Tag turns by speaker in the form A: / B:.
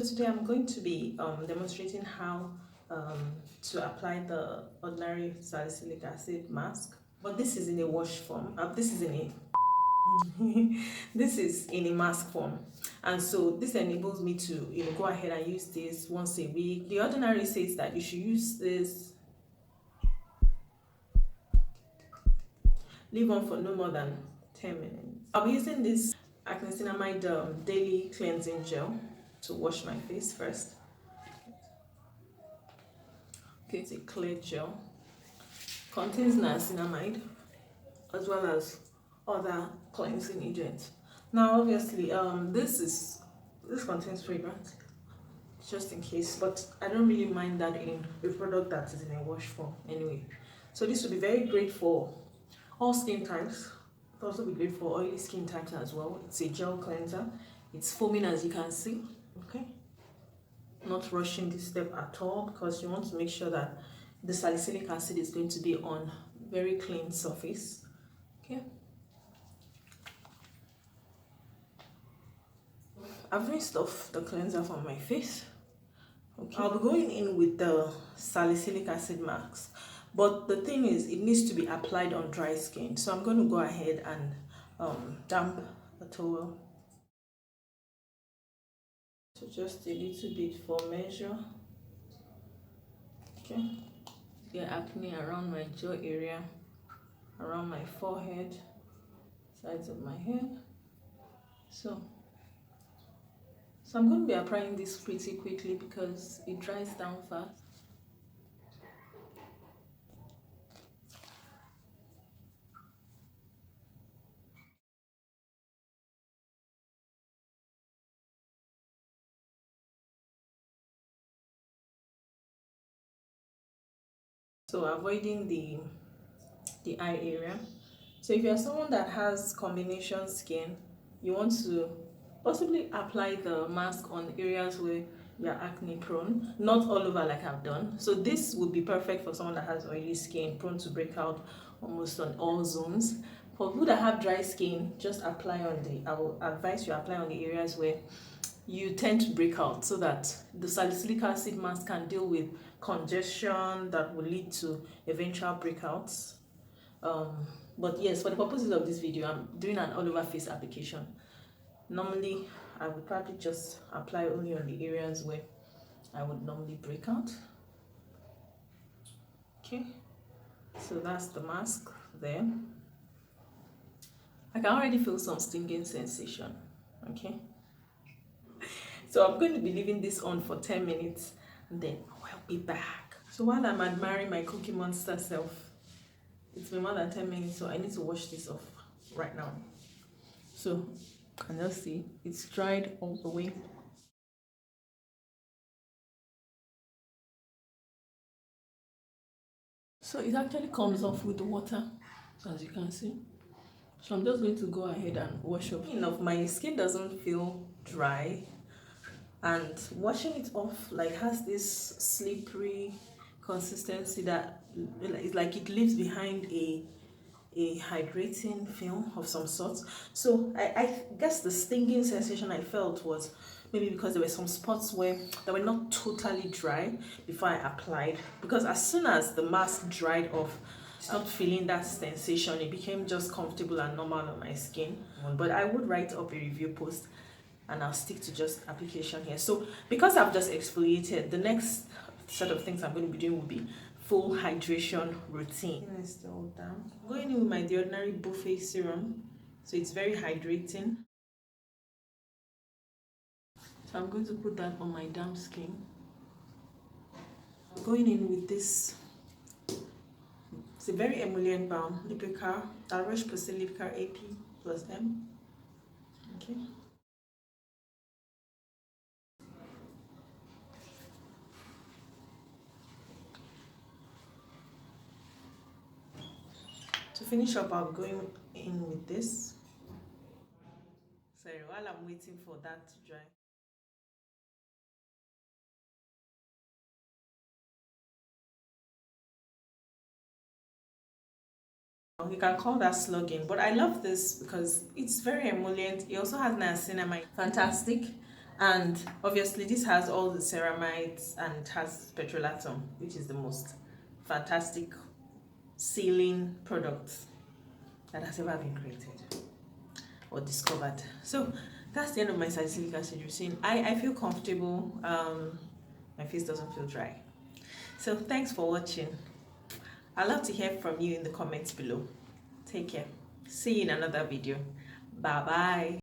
A: Today I'm going to be demonstrating how to apply the ordinary salicylic acid mask, but this is in a wash form. This is in a this is in a mask form, and so this enables me to go ahead and use this once a week. The ordinary says that you should use this, leave on for no more than 10 minutes. I'll be using this Acne-Cinamide daily cleansing gel to wash my face first. Okay, it's a clear gel, contains niacinamide as well as other cleansing agents. Now obviously this contains fragrance just in case, but I don't really mind that in a product that is in a wash form anyway. So this will be very great for all skin types. It'll also be great for oily skin types as well. It's a gel cleanser. It's foaming, as you can see. Okay, not rushing this step at all, because you want to make sure that the salicylic acid is going to be on very clean surface. Okay, I've rinsed off the cleanser from my face. Okay, I'll be going in with the salicylic acid mask, but the thing is, it needs to be applied on dry skin. So I'm going to go ahead and damp the towel. So just a little bit for measure. Okay, get acne around my jaw area, around my forehead, sides of my head. So I'm going to be applying this pretty quickly because it dries down fast. So avoiding the eye area. So if you're someone that has combination skin, you want to possibly apply the mask on areas where you're acne prone, not all over like I've done. So this would be perfect for someone that has oily skin, prone to breakout almost on all zones. For people that have dry skin, just apply on I will advise you apply on the areas where you tend to break out, so that the salicylic acid mask can deal with congestion that will lead to eventual breakouts. But yes, for the purposes of this video, I'm doing an all over face application. Normally I would probably just apply only on the areas where I would normally break out. Okay, so that's the mask there. I can already feel some stinging sensation. Okay, so I'm going to be leaving this on for 10 minutes and then I'll be back. So while I'm admiring my Cookie Monster self, it's been more than 10 minutes, so I need to wash this off right now. So you can just see it's dried all the way. So it actually comes off with the water, as you can see. So I'm just going to go ahead and wash off. Enough, my skin doesn't feel dry, and washing it off has this slippery consistency that it's like it leaves behind a hydrating film of some sort. So I guess the stinging sensation I felt was maybe because there were some spots where they were not totally dry before I applied, because as soon as the mask dried off, I stopped feeling that sensation. It became just comfortable and normal on my skin. But I would write up a review post and I'll stick to just application here. So because I've just exfoliated, the next set of things I'm going to be doing will be full hydration routine. It's still down. I'm going in with my The Ordinary Buffet Serum, so it's very hydrating. So I'm going to put that on my damp skin. Going in with this, it's a very emollient balm, Lipicar, La Roche-Posay Lipicar AP plus M. Okay. To finish up, I'll be going in with this. Sorry, while I'm waiting for that to dry. You can call that slugging, but I love this because it's very emollient. It also has niacinamide, fantastic, And obviously this has all the ceramides and it has petrolatum, which is the most fantastic sealing product that has ever been created or discovered. So that's the end of my salicylic acid routine. I feel comfortable. My face doesn't feel dry. So thanks for watching. I'd love to hear from you in the comments below. Take care. See you in another video. Bye bye.